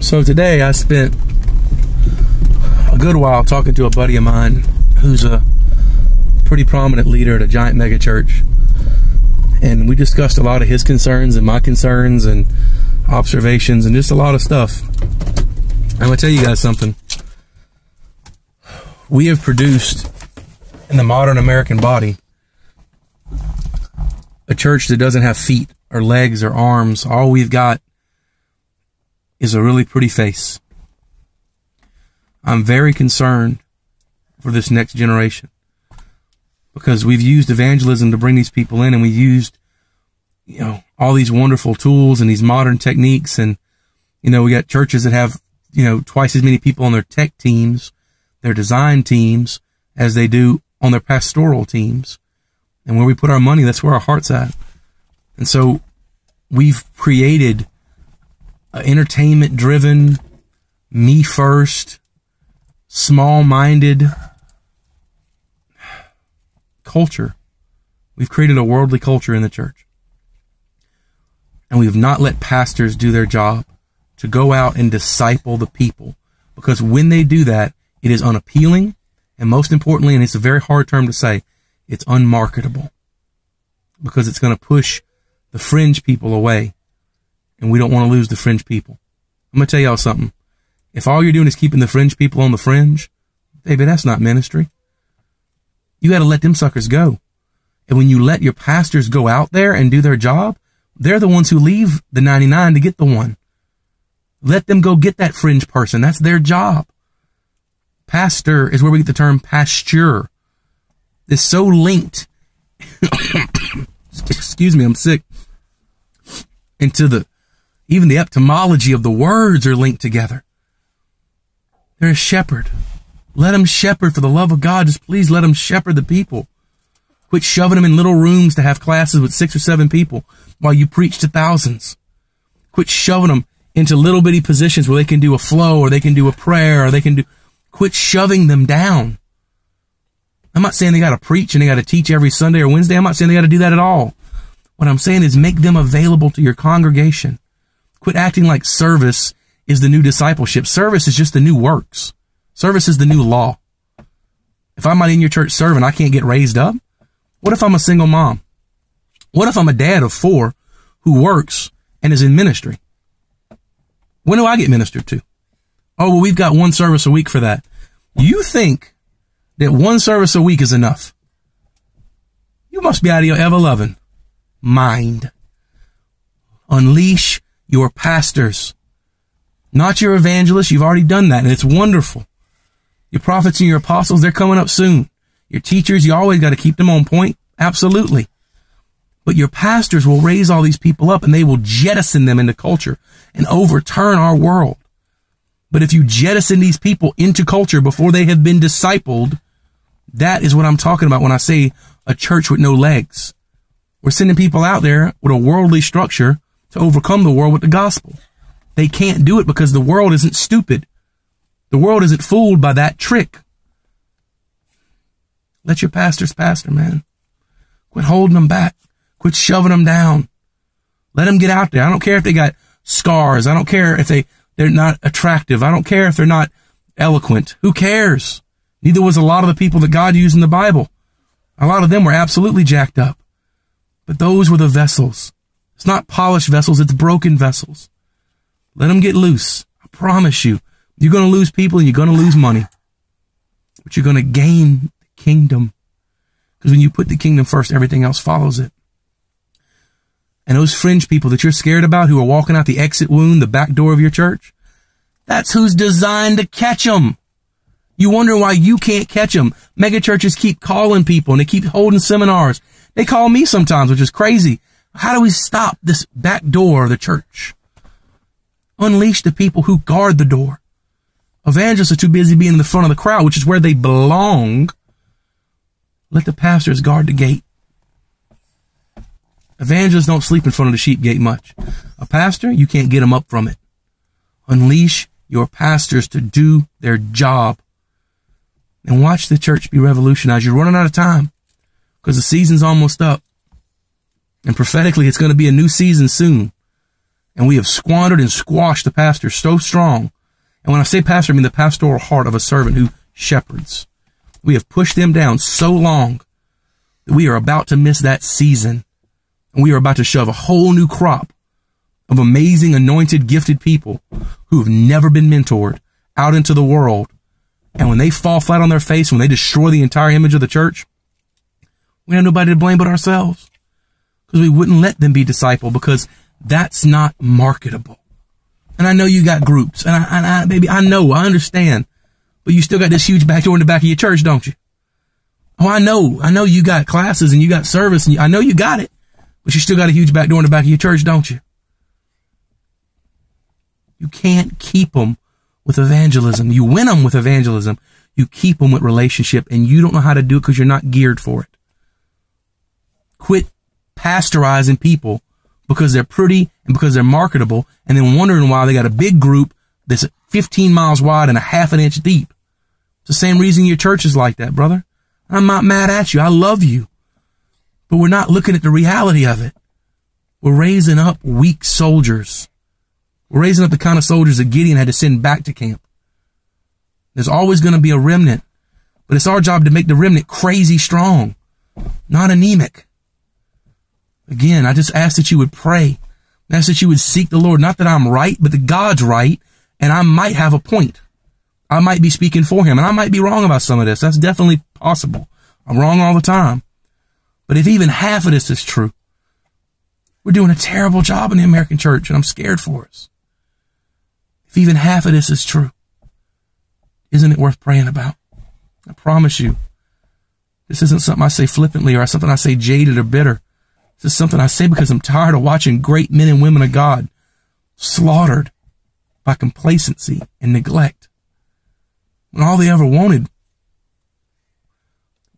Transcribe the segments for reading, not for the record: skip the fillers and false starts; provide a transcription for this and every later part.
So today I spent a good while talking to a buddy of mine who's a pretty prominent leader at a giant mega church, and we discussed a lot of his concerns and my concerns and observations and just a lot of stuff. I'm gonna tell you guys something. We have produced in the modern American body a church that doesn't have feet or legs or arms. All we've got is a really pretty face. I'm very concerned for this next generation because we've used evangelism to bring these people in, and we've used, all these wonderful tools and these modern techniques. And, we got churches that have, twice as many people on their tech teams, their design teams, as they do on their pastoral teams. And where we put our money, that's where our heart's at. And so we've created an entertainment-driven, me-first, small-minded culture. We've created a worldly culture in the church. And we've not let pastors do their job to go out and disciple the people. Because when they do that, it is unappealing. And most importantly, and it's a very hard term to say, it's unmarketable. Because it's going to push the fringe people away. And we don't want to lose the fringe people. I'm going to tell y'all something. If all you're doing is keeping the fringe people on the fringe, baby, that's not ministry. You got to let them suckers go. And when you let your pastors go out there and do their job, they're the ones who leave the 99 to get the one. Let them go get that fringe person. That's their job. Pastor is where we get the term pasture. It's so linked. Excuse me, I'm sick. Into even the etymology of the words are linked together. They're a shepherd. Let them shepherd for the love of God. Just please let them shepherd the people. Quit shoving them in little rooms to have classes with 6 or 7 people while you preach to thousands. Quit shoving them into little bitty positions where they can do a flow or they can do a prayer or they can do. Quit shoving them down. I'm not saying they got to preach and they got to teach every Sunday or Wednesday. I'm not saying they got to do that at all. What I'm saying is make them available to your congregation. Quit acting like service is the new discipleship. Service is just the new works. Service is the new law. If I'm not in your church serving, I can't get raised up. What if I'm a single mom? What if I'm a dad of 4 who works and is in ministry? When do I get ministered to? Oh, well, we've got 1 service a week for that. You think that 1 service a week is enough? You must be out of your ever-loving mind. Unleash your pastors, not your evangelists. You've already done that, and it's wonderful. Your prophets and your apostles, they're coming up soon. Your teachers, you always got to keep them on point. Absolutely. But your pastors will raise all these people up, and they will jettison them into culture and overturn our world. But if you jettison these people into culture before they have been discipled, that is what I'm talking about when I say a church with no legs. We're sending people out there with a worldly structure to overcome the world with the gospel. They can't do it because the world isn't stupid. The world isn't fooled by that trick. Let your pastors pastor, man. Quit holding them back. Quit shoving them down. Let them get out there. I don't care if they got scars. I don't care if they're not attractive. I don't care if they're not eloquent. Who cares? Neither was a lot of the people that God used in the Bible. A lot of them were absolutely jacked up. But those were the vessels. It's not polished vessels. It's broken vessels. Let them get loose. I promise you. You're going to lose people and you're going to lose money. But you're going to gain the kingdom. Because when you put the kingdom first, everything else follows it. And those fringe people that you're scared about who are walking out the exit wound, the back door of your church, that's who's designed to catch them. You wonder why you can't catch them. Mega churches keep calling people and they keep holding seminars. They call me sometimes, which is crazy. How do we stop this back door of the church? Unleash the people who guard the door. Evangelists are too busy being in the front of the crowd, which is where they belong. Let the pastors guard the gate. Evangelists don't sleep in front of the sheep gate much. A pastor, you can't get them up from it. Unleash your pastors to do their job. And watch the church be revolutionized. You're running out of time because the season's almost up. And prophetically, it's going to be a new season soon. And we have squandered and squashed the pastor so strong. And when I say pastor, I mean the pastoral heart of a servant who shepherds. We have pushed them down so long that we are about to miss that season. And we are about to shove a whole new crop of amazing, anointed, gifted people who have never been mentored out into the world. And when they fall flat on their face, when they destroy the entire image of the church, we have nobody to blame but ourselves. Because we wouldn't let them be discipled, because that's not marketable. And I know you got groups, and baby, I know, I understand, but you still got this huge back door in the back of your church, don't you? Oh, I know you got classes and you got service, and I know you got it, but you still got a huge back door in the back of your church, don't you? You can't keep them with evangelism. You win them with evangelism. You keep them with relationship, and you don't know how to do it because you're not geared for it. Quit pastorizing people because they're pretty and because they're marketable, and then wondering why they got a big group that's 15 miles wide and a half an inch deep. It's the same reason your church is like that, brother. I'm not mad at you. I love you. But we're not looking at the reality of it. We're raising up weak soldiers. We're raising up the kind of soldiers that Gideon had to send back to camp. There's always going to be a remnant, but it's our job to make the remnant crazy strong, not anemic. Again, I just ask that you would pray. I ask that you would seek the Lord. Not that I'm right, but that God's right, and I might have a point. I might be speaking for him, and I might be wrong about some of this. That's definitely possible. I'm wrong all the time. But if even half of this is true, we're doing a terrible job in the American church, and I'm scared for us. If even half of this is true, isn't it worth praying about? I promise you, this isn't something I say flippantly or something I say jaded or bitter. This is something I say because I'm tired of watching great men and women of God slaughtered by complacency and neglect, when all they ever wanted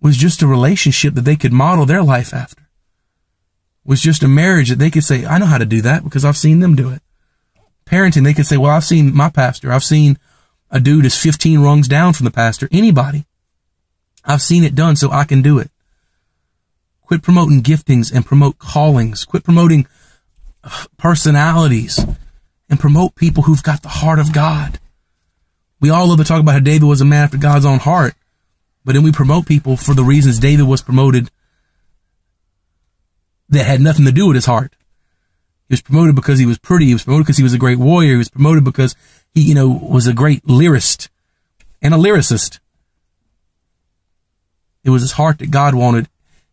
was just a relationship that they could model their life after, was just a marriage that they could say, I know how to do that because I've seen them do it. Parenting, they could say, well, I've seen my pastor. I've seen a dude is 15 rungs down from the pastor. Anybody. I've seen it done, so I can do it. Quit promoting giftings and promote callings. Quit promoting personalities and promote people who've got the heart of God. We all love to talk about how David was a man after God's own heart, but then we promote people for the reasons David was promoted that had nothing to do with his heart. He was promoted because he was pretty. He was promoted because he was a great warrior. He was promoted because he, was a great lyrist and a lyricist. It was his heart that God wanted.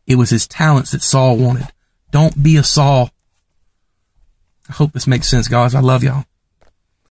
It was his talents that Saul wanted. Don't be a Saul. I hope this makes sense, guys. I love y'all.